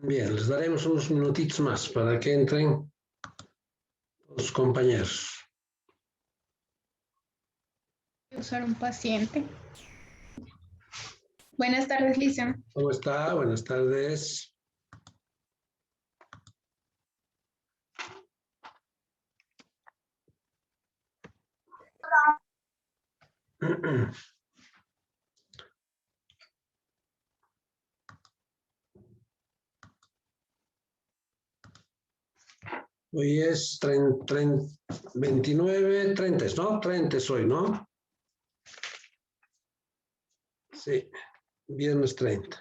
Bien, les daremos unos minutitos más para que entren los compañeros. Usar un paciente. Buenas tardes, Lisa. ¿Cómo está? Buenas tardes. Hoy es 29, 30, ¿no? 30 es hoy, ¿no? Sí, viernes 30.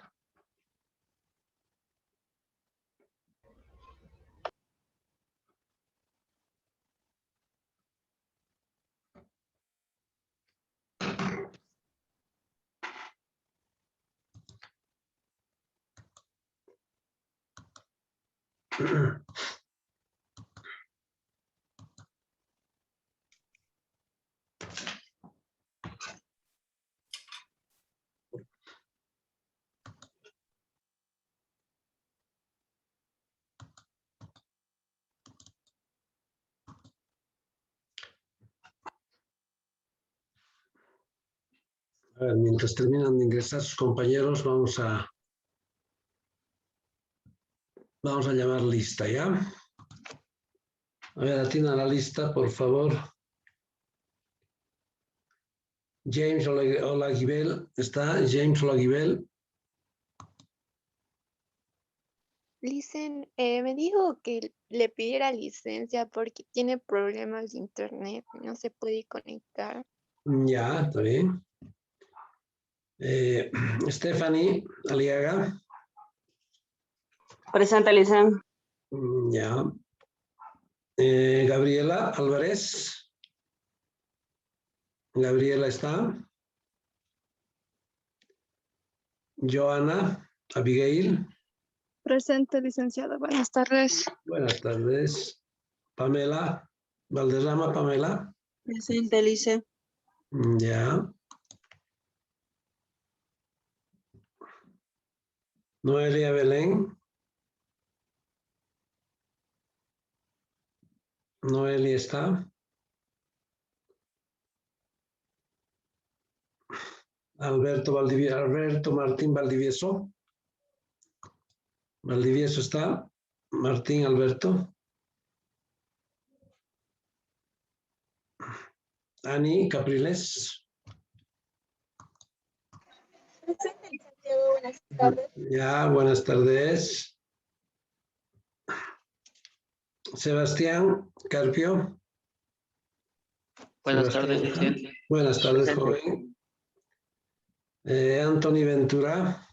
A ver, mientras terminan de ingresar sus compañeros, vamos a llamar lista, ¿ya? A ver, atina la lista, por favor. James Olaguibel, ¿está? James Olaguibel. Listen, me dijo que le pidiera licencia porque tiene problemas de internet, no se puede conectar. Ya, está bien. Stephanie Aliaga. Presente, Lisa. Ya. Gabriela Álvarez. Gabriela está. Joana Abigail. Presente, licenciada. Buenas tardes. Buenas tardes. Pamela Valderrama, Pamela. Presente, Lisa. Ya. Noelia Belén. Noelia está. Alberto Martín Valdivieso. Valdivieso está. Martín Alberto. Ani Capriles. Presente, licenciado, buenas tardes. Ya, buenas tardes. Sebastián Carpio. Buenas tardes, Sebastián. licenciado. Buenas tardes, Presente. joven. Anthony Ventura.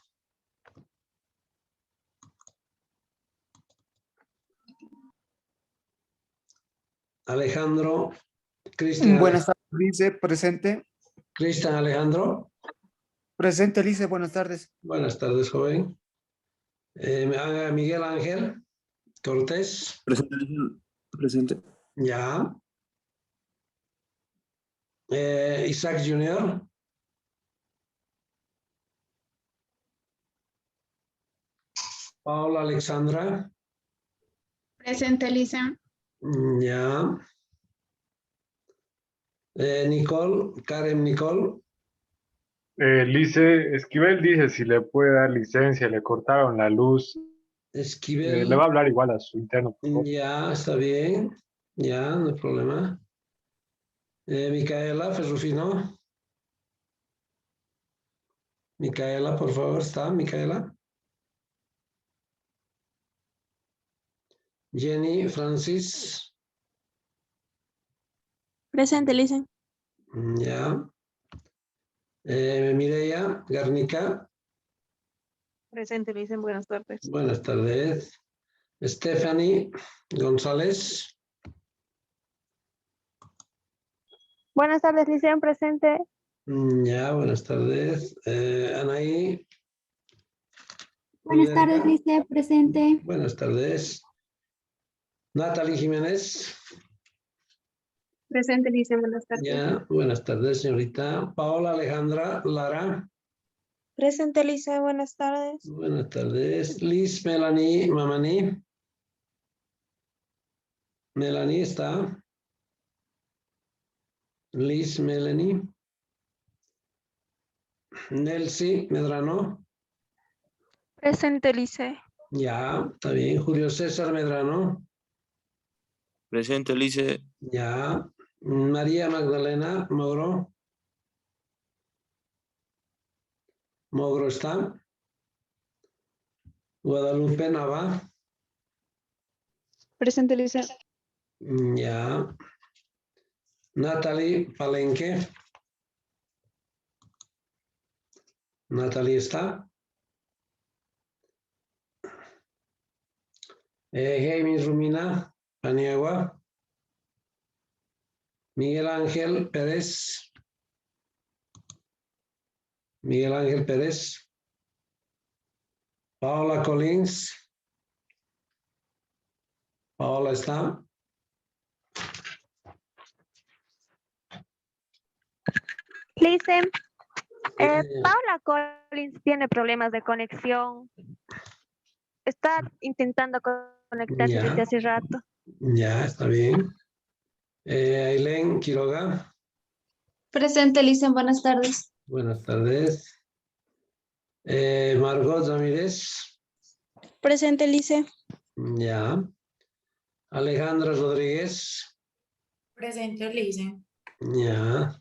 Alejandro. Cristian. Buenas tardes, Lice, presente. Cristian Alejandro. Presente, Lice, buenas tardes. Buenas tardes, joven. Miguel Ángel Cortés. Presente, presente. Ya. Isaac Junior. Paola Alexandra. Presente, Lisa. Ya. Nicole, Karen Nicole. Lice Esquivel dice si le puede dar licencia, le cortaron la luz. Esquivel. Le va a hablar igual a su interno, por favor. Ya, está bien. Ya, no hay problema. Micaela Ferrufino. Micaela, por favor, ¿está? Micaela. Jenny Francis. Presente, Lisa. Ya. Mireia Garnica. Presente, Lisa. Buenas tardes. Buenas tardes. Stephanie González. Buenas tardes, Lisa. Presente. Ya, buenas tardes. Anaí. Buenas tardes, Lice, presente. Buenas tardes. Natalie Jiménez. Presente, Lisa. Buenas tardes. Ya, buenas tardes, señorita. Paola Alejandra Lara. Presente, Licen. Buenas tardes. Buenas tardes. Liz, Melanie, Mamani. Melanie está. Liz, Melanie. Nelsi Medrano. Presente, Lice. Ya, está bien. Julio César Medrano. Presente, Lice. Ya. María Magdalena Mogro. Mogro está. Guadalupe Nava. Presente, Lice. Ya. Natalie Palenque. Natalie está. Jaime Rumina Paniagua. Miguel Ángel Pérez. Miguel Ángel Pérez. Paola Collins. Paola está. Lice. Paula Collins tiene problemas de conexión. Está intentando conectarse Ya. desde hace rato. Ya, está bien. Ailén Quiroga. Presente, Licen. Buenas tardes. Buenas tardes. Margot Ramírez. Presente, Lice. Ya. Alejandra Rodríguez. Presente, Licen. Ya.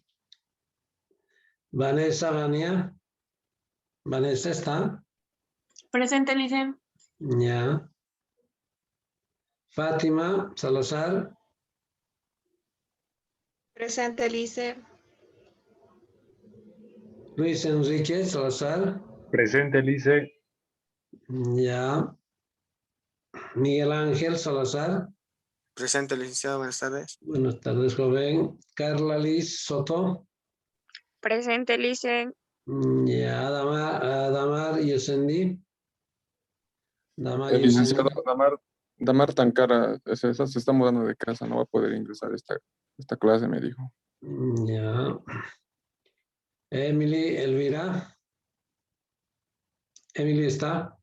Vanessa Vania. Vanessa está. Presente, Licen. Ya. Fátima Salazar. Presente, Lice. Luis Enrique Salazar. Presente, Lice. Ya. Miguel Ángel Salazar. Presente, licenciado. Buenas tardes. Buenas tardes, joven. Carla Liz Soto. Presente, Lice. Ya. Damar Yesendi. Damar El licenciado Yesendi. Damar tan cara, se está mudando de casa, no va a poder ingresar a esta clase, me dijo. Ya. Emily Elvira. Emily está.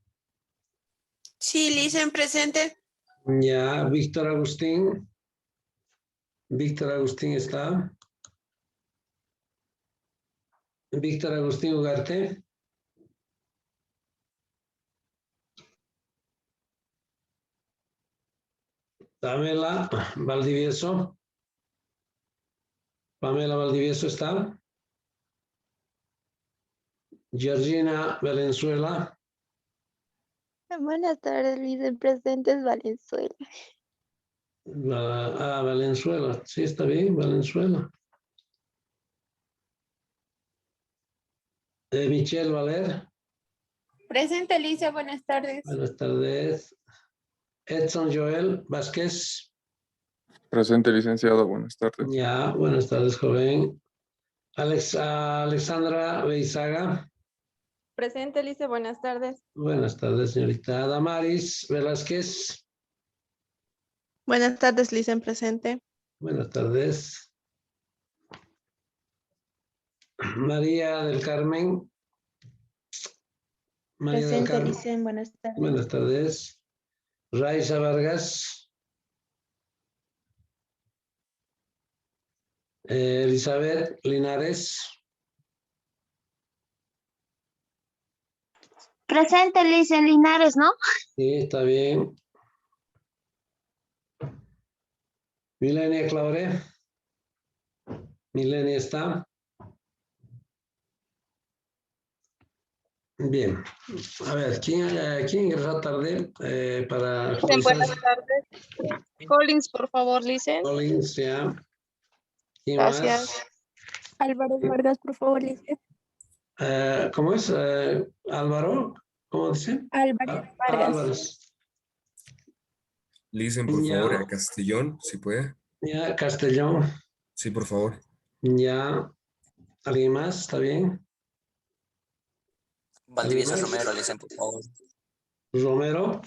Sí, Licen, presente. Ya. Víctor Agustín. Víctor Agustín está. Víctor Agustín Ugarte. Pamela Valdivieso. Pamela Valdivieso está. Georgina Valenzuela. Buenas tardes, Licen. Presente es Valenzuela. Valenzuela. Sí, está bien, Valenzuela. Michelle Valer. Presente, Lice. Buenas tardes. Buenas tardes. Edson Joel Vázquez. Presente, licenciado. Buenas tardes. Ya, buenas tardes, joven. Alexandra Beizaga. Presente, Lice. Buenas tardes. Buenas tardes, señorita. Damaris Velázquez. Buenas tardes, Licen. Presente. Buenas tardes. María del Carmen. María del Presente, Carmen. Licen. Buenas tardes. Buenas tardes. Raiza Vargas. Elizabeth Linares. Presente, Licen. Linares, ¿no? Sí, está bien. Milenia Claure. Milenia está. Bien. A ver, ¿quién ingresó tarde para Buenas tardes. Collins, por favor, Licen. Collins, ya. ¿Quién Gracias. más? Álvaro Vargas, por favor, Lice. ¿Cómo es? Álvaro, ¿cómo dice? Álvarez Vargas. Álvarez. Licen, por Ya. favor, a Castellón, si puede. Ya, Castellón. Sí, por favor. Ya. ¿Alguien más? ¿Está bien? Valdivieso ¿Alguien más? Romero, Licen, por favor. Romero.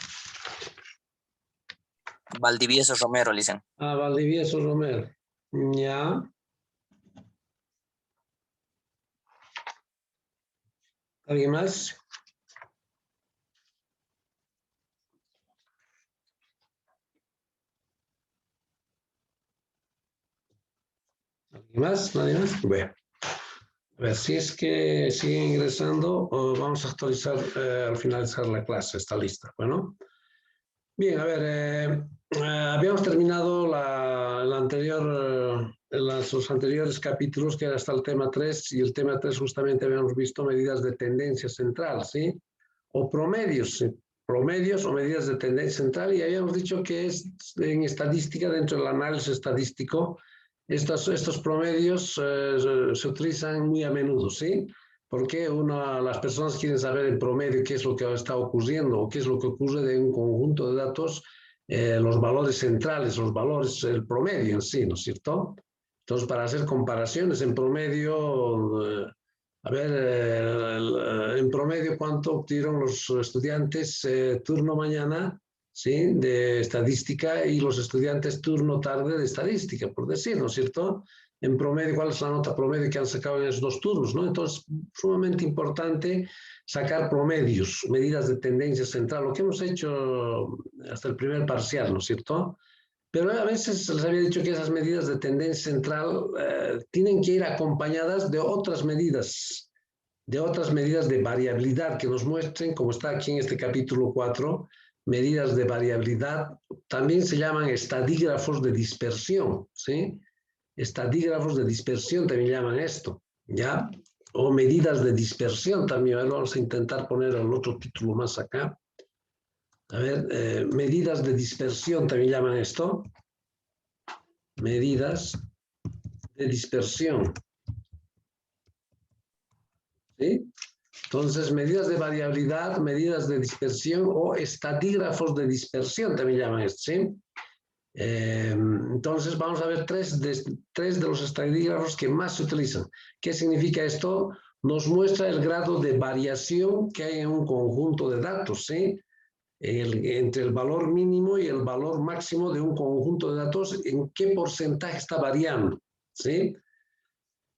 Valdivieso Romero, Licen. Valdivieso Romero. Ya. ¿Alguien más? ¿Alguien más? ¿Nadie más? Bueno. A ver, si es que siguen ingresando, vamos a actualizar al finalizar la clase, está lista. Bueno. Bien, a ver, habíamos terminado los anteriores capítulos, que era hasta el tema 3, y el tema 3 justamente habíamos visto medidas de tendencia central, ¿sí? O promedios, ¿sí? Promedios o medidas de tendencia central, y habíamos dicho que es en estadística, dentro del análisis estadístico, estos promedios se utilizan muy a menudo, ¿sí? Porque las personas quieren saber en promedio qué es lo que está ocurriendo o qué es lo que ocurre de un conjunto de datos, los valores centrales, el promedio en sí, ¿no es cierto? Entonces, para hacer comparaciones en promedio, en promedio, ¿cuánto obtuvieron los estudiantes turno mañana, ¿sí? De estadística y los estudiantes turno tarde de estadística, por decir, ¿no es cierto? En promedio, ¿cuál es la nota promedio que han sacado en esos 2 turnos, ¿no? Entonces, sumamente importante sacar promedios, medidas de tendencia central, lo que hemos hecho hasta el primer parcial, ¿no es cierto? Pero a veces les había dicho que esas medidas de tendencia central tienen que ir acompañadas de otras medidas de variabilidad que nos muestren, como está aquí en este capítulo 4, medidas de variabilidad, también se llaman estadígrafos de dispersión, ¿sí? Estadígrafos de dispersión también llaman esto, ¿ya? O medidas de dispersión también. A ver, vamos a intentar poner el otro título más acá. A ver, medidas de dispersión también llaman esto. Medidas de dispersión. ¿Sí? Entonces, medidas de variabilidad, medidas de dispersión o estadígrafos de dispersión también llaman esto, ¿sí? Entonces vamos a ver tres de los estadígrafos que más se utilizan. ¿Qué significa esto? Nos muestra el grado de variación que hay en un conjunto de datos, ¿sí? Entre el valor mínimo y el valor máximo de un conjunto de datos, en qué porcentaje está variando, ¿sí?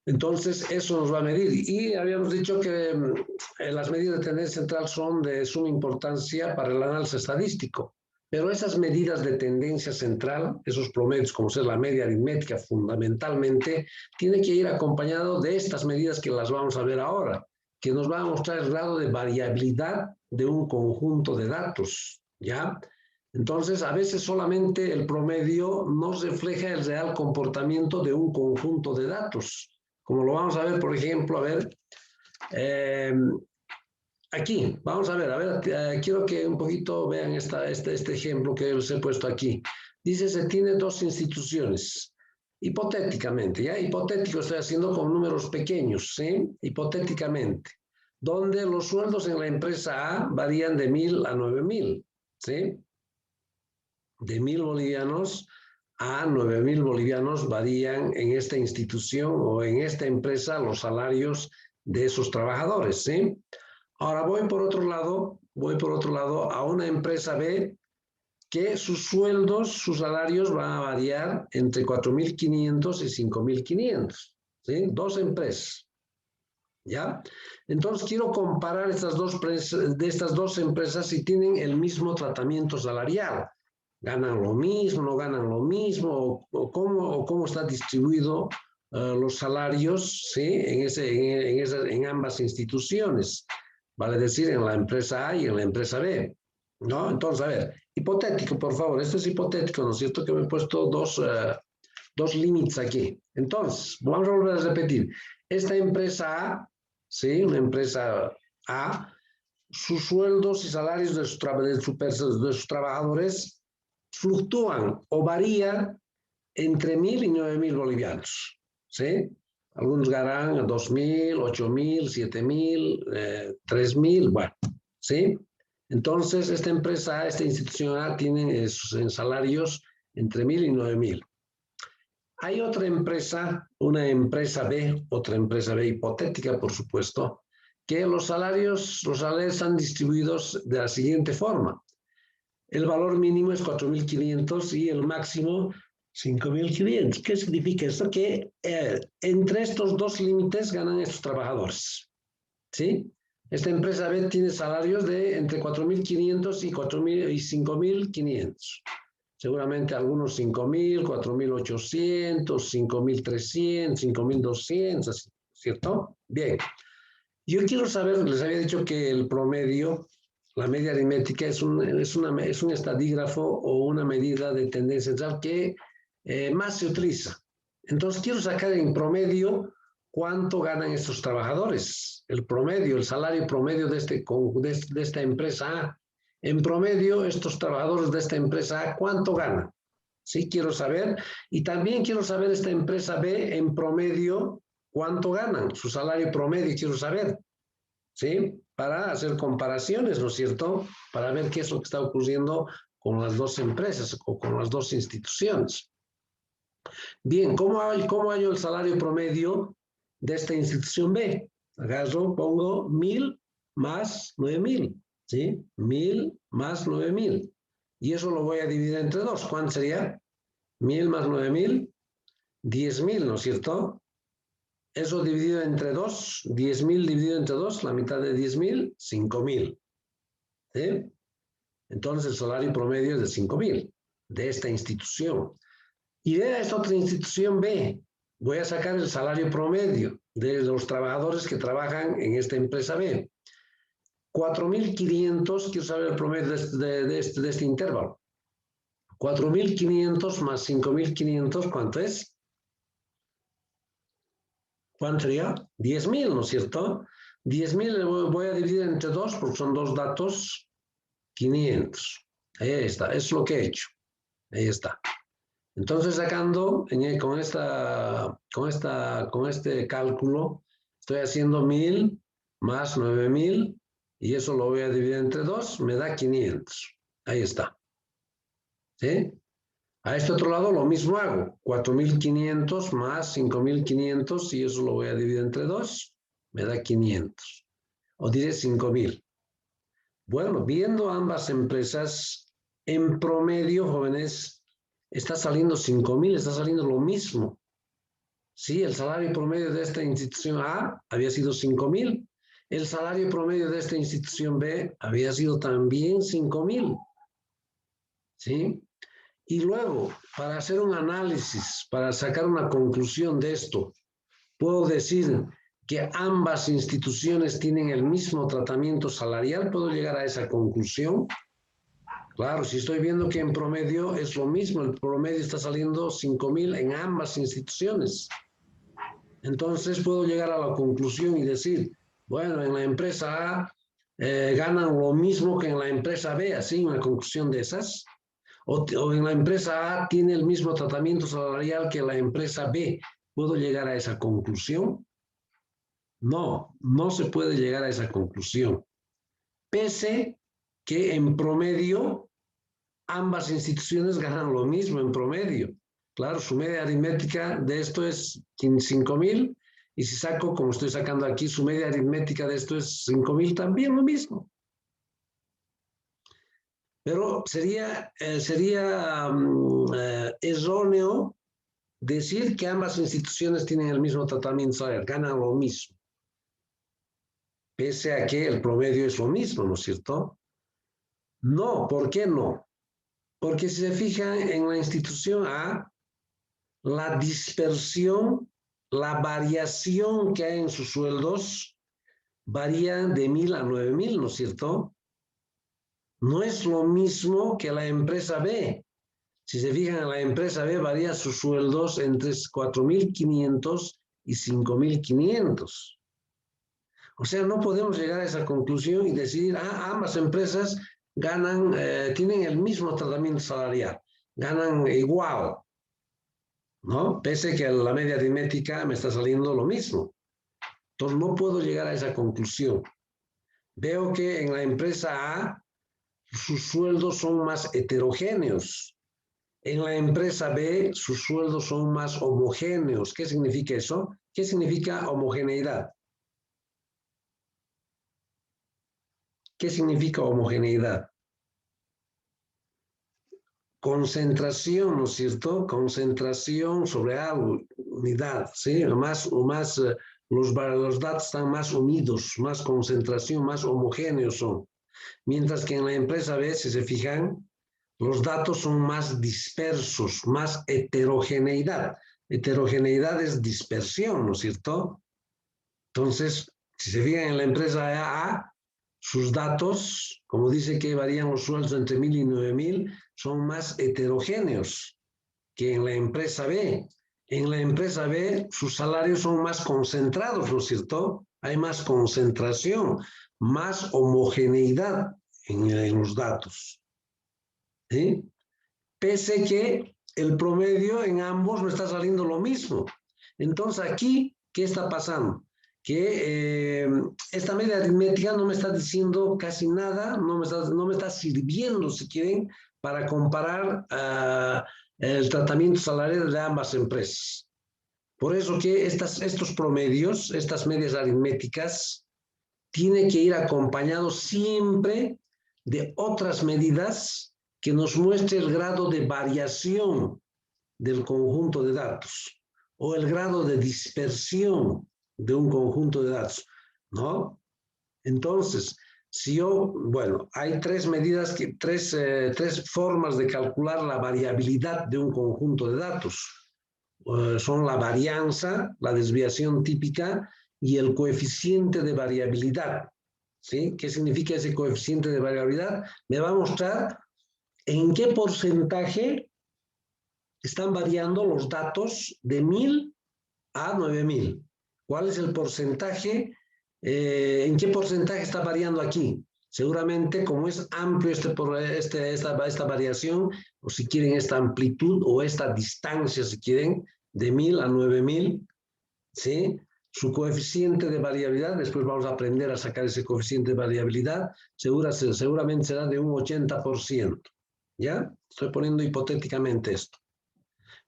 Entonces eso nos va a medir, y habíamos dicho que las medidas de tendencia central son de suma importancia para el análisis estadístico. Pero esas medidas de tendencia central, esos promedios, como ser la media aritmética fundamentalmente, tiene que ir acompañado de estas medidas que las vamos a ver ahora, que nos van a mostrar el grado de variabilidad de un conjunto de datos, ¿ya? Entonces, a veces solamente el promedio no refleja el real comportamiento de un conjunto de datos, como lo vamos a ver, por ejemplo, aquí, vamos a ver, quiero que un poquito vean este ejemplo que les he puesto aquí. Dice, se tiene 2 instituciones, hipotéticamente, ¿ya? Hipotético estoy haciendo con números pequeños, ¿sí? Hipotéticamente, donde los sueldos en la empresa A varían de 1.000 a 9.000, ¿sí? De 1.000 bolivianos a 9.000 bolivianos varían en esta institución o en esta empresa los salarios de esos trabajadores, ¿sí? Ahora voy por otro lado a una empresa B que sus sueldos, sus salarios van a variar entre 4.500 y 5.500, ¿sí? 2 empresas, ¿ya? Entonces quiero comparar estas dos empresas si tienen el mismo tratamiento salarial. ¿Ganan lo mismo, no ganan lo mismo? ¿O cómo está distribuido los salarios, ¿sí? en ambas instituciones? Vale decir, en la empresa A y en la empresa B, ¿no? Entonces, a ver, hipotético, por favor. Esto es hipotético, ¿no es cierto? Que me he puesto dos límites aquí. Entonces, vamos a volver a repetir. Esta empresa A, ¿sí? Una empresa A, sus sueldos y salarios de sus trabajadores fluctúan o varían entre 1.000 y 9.000 bolivianos, ¿sí? Algunos ganarán 2.000, 8.000, 7.000, 3.000, bueno, ¿sí? Entonces, esta empresa, esta institución A, tienen en salarios entre 1.000 y 9.000. Hay otra empresa, una empresa B, otra empresa B hipotética, por supuesto, que los salarios están distribuidos de la siguiente forma. El valor mínimo es 4.500 y el máximo 5.500. ¿Qué significa esto? Que entre estos 2 límites ganan estos trabajadores, ¿sí? Esta empresa B tiene salarios de entre 4.500 y 5.500. Seguramente algunos 5.000, 4.800, 5.300, 5.200, ¿cierto? Bien. Yo quiero saber, les había dicho que el promedio, la media aritmética es un estadígrafo o una medida de tendencia central que más se utiliza. Entonces quiero sacar en promedio cuánto ganan estos trabajadores, el promedio, el salario promedio de esta empresa A. En promedio, estos trabajadores de esta empresa A, ¿cuánto ganan? Sí, quiero saber. Y también quiero saber esta empresa B, en promedio, ¿cuánto ganan? Su salario promedio, quiero saber. ¿Sí? Para hacer comparaciones, ¿no es cierto? Para ver qué es lo que está ocurriendo con las dos empresas o con las dos instituciones. Bien, ¿cómo hallo el salario promedio de esta institución B? Agarro, pongo 1.000 más 9.000. ¿Sí? 1.000 más 9.000. Y eso lo voy a dividir entre 2. ¿Cuánto sería? 1.000 más 9.000, 10.000, ¿no es cierto? Eso dividido entre 2, 10.000 dividido entre 2, la mitad de 10.000, 5.000. ¿Sí? Entonces el salario promedio es de 5.000 de esta institución. Y de esta otra institución B, voy a sacar el salario promedio de los trabajadores que trabajan en esta empresa B. 4.500, quiero saber el promedio de este intervalo. 4.500 más 5.500, ¿cuánto es? ¿Cuánto sería? 10.000, ¿no es cierto? 10.000 voy a dividir entre 2 porque son 2 datos, 500. Ahí está, es lo que he hecho. Ahí está. Entonces sacando con este cálculo, estoy haciendo 1.000 más 9.000 y eso lo voy a dividir entre 2, me da 500. Ahí está. ¿Sí? A este otro lado lo mismo hago. 4.500 más 5.500 y eso lo voy a dividir entre 2, me da 500. O diré 5.000. Bueno, viendo ambas empresas, en promedio, jóvenes, está saliendo 5.000, está saliendo lo mismo. Sí, el salario promedio de esta institución A había sido 5.000. El salario promedio de esta institución B había sido también 5.000. ¿Sí? Y luego, para hacer un análisis, para sacar una conclusión de esto, puedo decir que ambas instituciones tienen el mismo tratamiento salarial. ¿Puedo llegar a esa conclusión? Claro, si estoy viendo que en promedio es lo mismo, el promedio está saliendo 5.000 en ambas instituciones. Entonces puedo llegar a la conclusión y decir, bueno, en la empresa A ganan lo mismo que en la empresa B, así una conclusión de esas. O en la empresa A tiene el mismo tratamiento salarial que la empresa B. ¿Puedo llegar a esa conclusión? No, no se puede llegar a esa conclusión. Pese que en promedio ambas instituciones ganan lo mismo en promedio. Claro, su media aritmética de esto es 5.000 y si saco, como estoy sacando aquí, su media aritmética de esto es 5.000, también lo mismo. Pero sería erróneo decir que ambas instituciones tienen el mismo tratamiento salarial, ganan lo mismo. Pese a que el promedio es lo mismo, ¿no es cierto? No, ¿por qué no? Porque si se fijan en la institución A, la dispersión, la variación que hay en sus sueldos varía de 1.000 a 9.000, ¿no es cierto? No es lo mismo que la empresa B. Si se fijan en la empresa B, varía sus sueldos entre 4.500 y 5.500. O sea, no podemos llegar a esa conclusión y decir, ambas empresas ganan, tienen el mismo tratamiento salarial, ganan igual, ¿no? Pese que la media aritmética me está saliendo lo mismo. Entonces no puedo llegar a esa conclusión. Veo que en la empresa A sus sueldos son más heterogéneos. En la empresa B sus sueldos son más homogéneos. ¿Qué significa eso? ¿Qué significa homogeneidad? ¿Qué significa homogeneidad? Concentración, ¿no es cierto? Concentración sobre algo, unidad, ¿sí? Más los datos están más unidos, más concentración, más homogéneos son. Mientras que en la empresa B, si se fijan, los datos son más dispersos, más heterogeneidad. Heterogeneidad es dispersión, ¿no es cierto? Entonces, si se fijan en la empresa A, sus datos, como dice que varían los sueldos entre 1.000 y 9.000, son más heterogéneos que en la empresa B. En la empresa B, sus salarios son más concentrados, ¿no es cierto? Hay más concentración, más homogeneidad en los datos. ¿Sí? Pese que el promedio en ambos no está saliendo lo mismo. Entonces aquí, ¿qué está pasando? Que esta media aritmética no me está diciendo casi nada, no me está sirviendo, si quieren, para comparar el tratamiento salarial de ambas empresas. Por eso que estos promedios, estas medias aritméticas, tienen que ir acompañados siempre de otras medidas que nos muestre el grado de variación del conjunto de datos o el grado de dispersión de un conjunto de datos, ¿no? Entonces, si yo, bueno, hay tres medidas, tres formas de calcular la variabilidad de un conjunto de datos. Son la varianza, la desviación típica y el coeficiente de variabilidad. ¿Sí? ¿Qué significa ese coeficiente de variabilidad? Me va a mostrar en qué porcentaje están variando los datos de 1.000 a 9.000. ¿Cuál es el porcentaje? ¿En qué porcentaje está variando aquí? Seguramente, como es amplio esta variación, o si quieren esta amplitud o esta distancia, si quieren, de 1.000 a 9.000, ¿sí? Su coeficiente de variabilidad, después vamos a aprender a sacar ese coeficiente de variabilidad, seguramente será de un 80%. ¿Ya? Estoy poniendo hipotéticamente esto.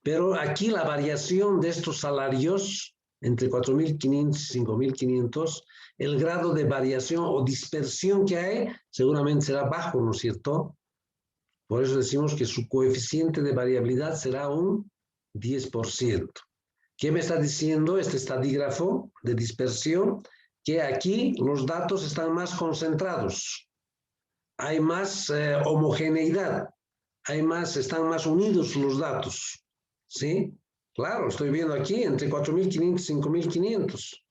Pero aquí la variación de estos salarios entre 4.500 y 5.500, el grado de variación o dispersión que hay seguramente será bajo, ¿no es cierto? Por eso decimos que su coeficiente de variabilidad será un 10%. ¿Qué me está diciendo este estadígrafo de dispersión? Que aquí los datos están más concentrados, hay más homogeneidad, están más unidos los datos, ¿sí? Claro, estoy viendo aquí entre 4.500 y 5.500.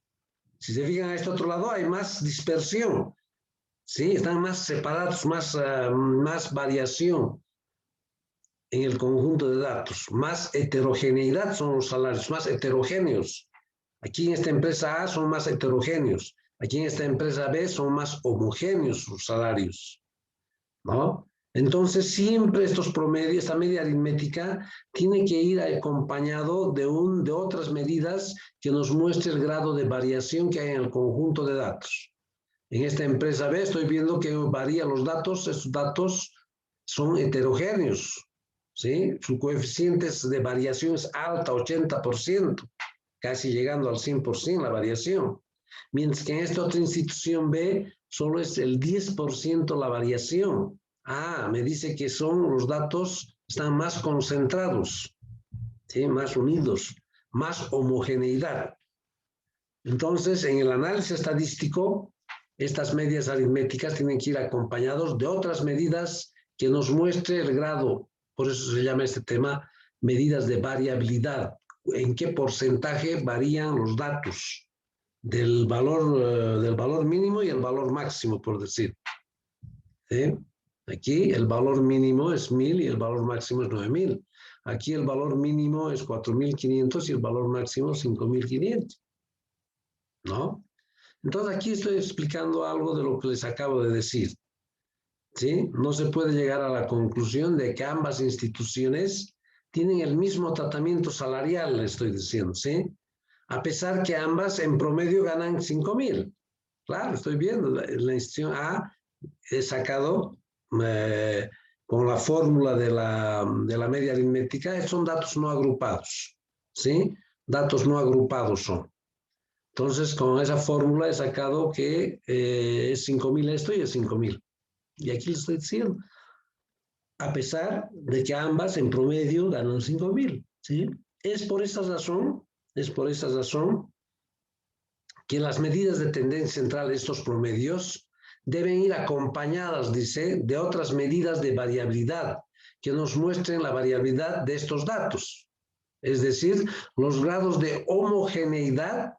Si se fijan a este otro lado, hay más dispersión, ¿sí? Están más separados, más variación en el conjunto de datos, más heterogeneidad son los salarios, más heterogéneos. Aquí en esta empresa A son más heterogéneos, aquí en esta empresa B son más homogéneos sus salarios, ¿no? Entonces siempre estos promedios, esta media aritmética, tiene que ir acompañado de otras medidas que nos muestre el grado de variación que hay en el conjunto de datos. En esta empresa B estoy viendo que varían los datos, estos datos son heterogéneos, ¿sí? Su coeficiente de variación es alta, 80%, casi llegando al 100% la variación. Mientras que en esta otra institución B solo es el 10% la variación. Ah, me dice que los datos están más concentrados, ¿sí? Más unidos, más homogeneidad. Entonces, en el análisis estadístico, estas medias aritméticas tienen que ir acompañados de otras medidas que nos muestre el grado, por eso se llama este tema, medidas de variabilidad. ¿En qué porcentaje varían los datos del valor mínimo y el valor máximo, por decir? ¿Sí? Aquí el valor mínimo es 1.000 y el valor máximo es 9.000. Aquí el valor mínimo es 4.500 y el valor máximo es 5.500. ¿No? Entonces aquí estoy explicando algo de lo que les acabo de decir. ¿Sí? No se puede llegar a la conclusión de que ambas instituciones tienen el mismo tratamiento salarial, le estoy diciendo, ¿sí? A pesar que ambas en promedio ganan 5.000. Claro, estoy viendo, la institución A he sacado con la fórmula de la media aritmética, son datos no agrupados, ¿sí? Datos no agrupados son. Entonces, con esa fórmula he sacado que es 5.000 esto y es 5.000. Y aquí les estoy diciendo, a pesar de que ambas en promedio ganan 5.000, ¿sí? Es por esa razón que las medidas de tendencia central, estos promedios, deben ir acompañadas, dice, de otras medidas de variabilidad que nos muestren la variabilidad de estos datos. Es decir, los grados de homogeneidad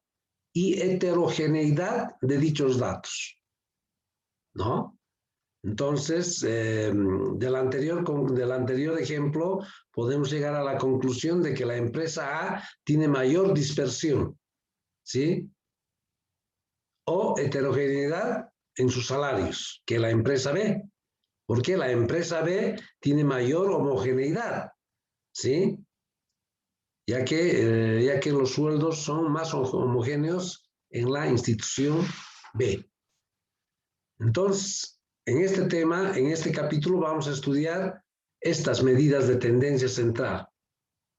y heterogeneidad de dichos datos, ¿no? Entonces, del anterior ejemplo, podemos llegar a la conclusión de que la empresa A tiene mayor dispersión, ¿sí? O heterogeneidad en sus salarios que la empresa B, porque la empresa B tiene mayor homogeneidad, ¿sí? Ya que los sueldos son más homogéneos en la institución B. Entonces, en este tema, en este capítulo, vamos a estudiar estas medidas de tendencia central,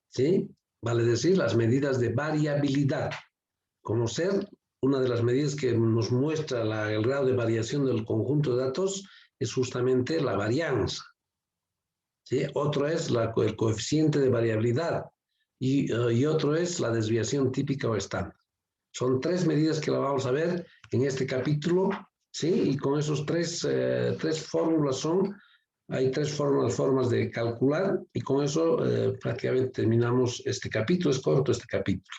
¿sí? Vale decir, las medidas de variabilidad, como ser una de las medidas que nos muestra el grado de variación del conjunto de datos es justamente la varianza, ¿sí? Otro es el coeficiente de variabilidad y otro es la desviación típica o estándar. Son tres medidas que la vamos a ver en este capítulo, ¿sí? Y con esos tres fórmulas hay tres formas de calcular y con eso prácticamente terminamos este capítulo. Es corto este capítulo.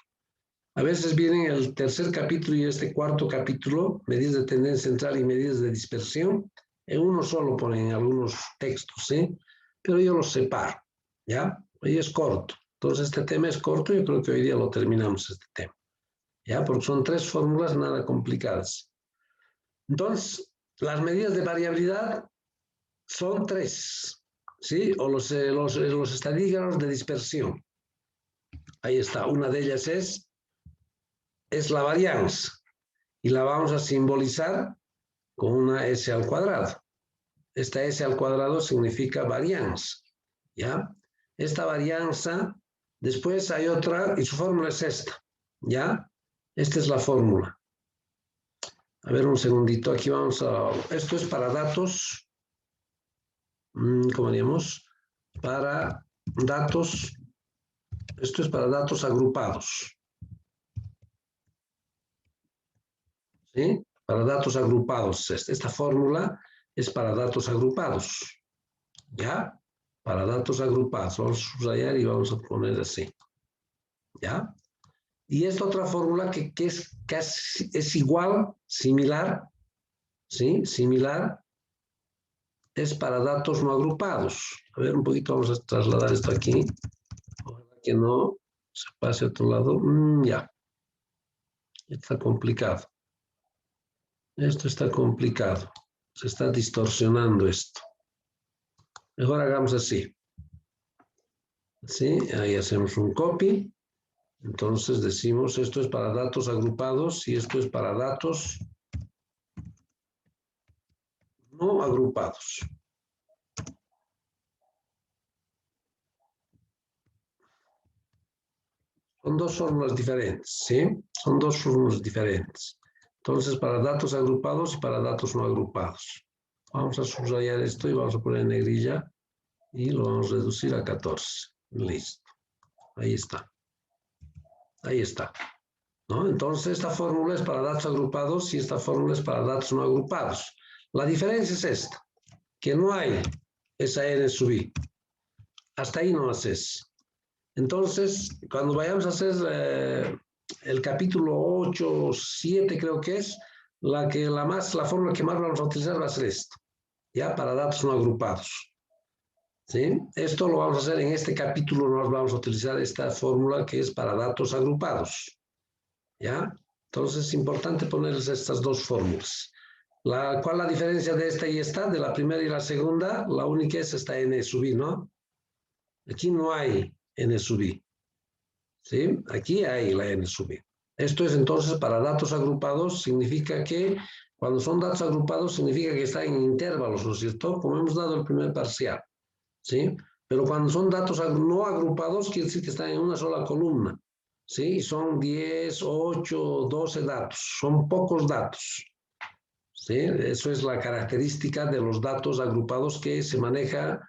A veces vienen el tercer capítulo y este cuarto capítulo, medidas de tendencia central y medidas de dispersión, en uno solo ponen algunos textos, ¿sí? Pero yo los separo, ¿ya? Hoy es corto. Entonces este tema es corto y yo creo que hoy día lo terminamos este tema, ¿ya? Porque son tres fórmulas nada complicadas. Entonces, las medidas de variabilidad son tres, ¿sí? O los estadígrafos de dispersión. Ahí está, una de ellas es la varianza y la vamos a simbolizar con una S al cuadrado. Esta S al cuadrado significa varianza, ¿ya? Esta varianza, después hay otra y su fórmula es esta, ¿ya? Esta es la fórmula. A ver, un segundito, aquí vamos a... Esto es para datos, ¿cómo diríamos? Para datos, esto es para datos agrupados. ¿Sí? Para datos agrupados. Esta fórmula es para datos agrupados. ¿Ya? Para datos agrupados. Vamos a subrayar y vamos a poner así. ¿Ya? Y esta otra fórmula que es igual, similar, ¿sí? Similar, es para datos no agrupados. A ver, un poquito vamos a trasladar esto aquí. Ojalá que no se pase a otro lado. Ya. Está complicado. Esto está complicado. Se está distorsionando esto. Mejor hagamos así. ¿Sí? Ahí hacemos un copy. Entonces decimos esto es para datos agrupados y esto es para datos no agrupados. Son dos fórmulas diferentes, ¿sí? Son dos fórmulas diferentes. Entonces, para datos agrupados y para datos no agrupados. Vamos a subrayar esto y vamos a poner en negrilla y lo vamos a reducir a 14. Listo. Ahí está. Ahí está. ¿No? Entonces, esta fórmula es para datos agrupados y esta fórmula es para datos no agrupados. La diferencia es esta, que no hay esa N sub I. Hasta ahí no haces. Entonces, cuando vayamos a hacer el capítulo 8 o 7 creo que es, la fórmula que más vamos a utilizar va a ser esta, ya para datos no agrupados. ¿Sí? Esto lo vamos a hacer en este capítulo, no vamos a utilizar esta fórmula que es para datos agrupados. ¿Ya? Entonces es importante ponerles estas dos fórmulas. ¿Cuál es la diferencia de esta y esta? De la primera y la segunda, la única es esta N sub I, ¿no? Aquí no hay N sub I. ¿Sí? Aquí hay la N sub I. Esto es entonces para datos agrupados, significa que cuando son datos agrupados significa que están en intervalos, ¿no es cierto? Como hemos dado el primer parcial. ¿Sí? Pero cuando son datos no agrupados, quiere decir que están en una sola columna. ¿Sí? Son 10, 8, 12 datos. Son pocos datos. ¿Sí? Eso es la característica de los datos agrupados que se maneja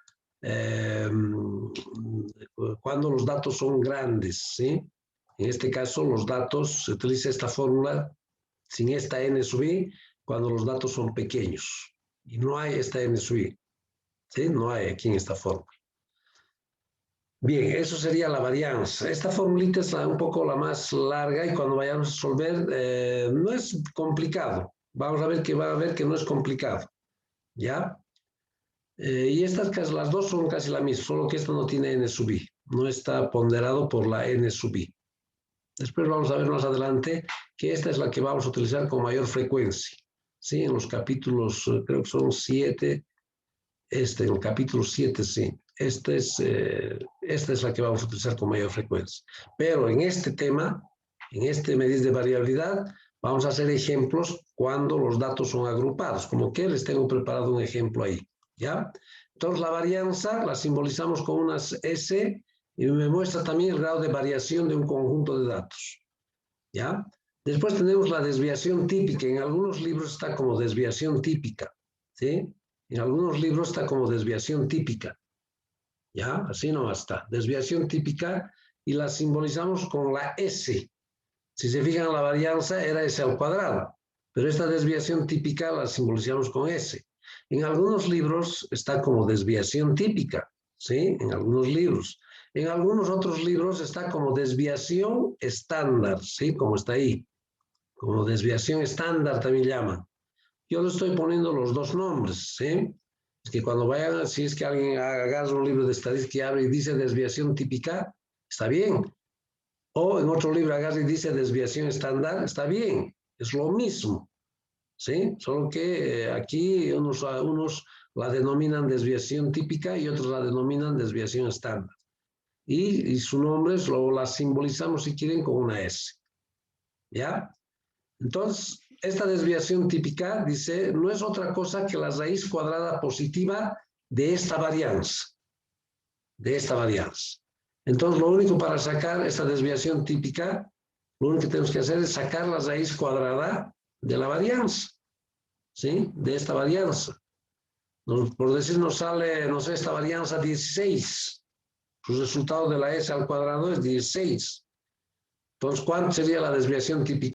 cuando los datos son grandes. ¿Sí? En este caso, los datos, se utiliza esta fórmula sin esta n sub i, cuando los datos son pequeños. Y no hay esta n sub i. ¿Sí? No hay aquí en esta fórmula. Bien, eso sería la varianza. Esta formulita es un poco la más larga y cuando vayamos a resolver no es complicado. Vamos a ver que no es complicado. ¿Ya? Y estas, las dos son casi la misma, solo que esta no tiene n sub i. No está ponderado por la n sub i. Después vamos a ver más adelante que esta es la que vamos a utilizar con mayor frecuencia. ¿Sí? En los capítulos, creo que son 7. En el capítulo 7, sí. Esta es la que vamos a utilizar con mayor frecuencia. Pero en este tema, en este medida de variabilidad, vamos a hacer ejemplos cuando los datos son agrupados. Como que les tengo preparado un ejemplo ahí. ¿Ya? Entonces la varianza la simbolizamos con unas S y me muestra también el grado de variación de un conjunto de datos. ¿Ya? Después tenemos la desviación típica. En algunos libros está como desviación típica. ¿Sí? En algunos libros está como desviación típica. ¿Ya? Así no está. Desviación típica y la simbolizamos con la S. Si se fijan, la varianza era S al cuadrado. Pero esta desviación típica la simbolizamos con S. En algunos libros está como desviación típica. ¿Sí? En algunos libros. En algunos otros libros está como desviación estándar. ¿Sí? Como está ahí. Como desviación estándar también llaman. Yo le estoy poniendo los dos nombres, ¿sí? Es que cuando vayan, si es que alguien agarra un libro de estadística y abre y dice desviación típica, está bien. O en otro libro agarra y dice desviación estándar, está bien. Es lo mismo, ¿sí? Solo que aquí unos la denominan desviación típica y otros la denominan desviación estándar. Y su nombre la simbolizamos, si quieren, con una S. ¿Ya? Entonces, esta desviación típica, dice, no es otra cosa que la raíz cuadrada positiva de esta varianza. De esta varianza. Entonces, lo único para sacar esta desviación típica, lo único que tenemos que hacer es sacar la raíz cuadrada de la varianza. ¿Sí? De esta varianza. Por decir, nos sale, no sé, esta varianza 16. Su resultado de la S al cuadrado es 16. Entonces, ¿cuánto sería la desviación típica?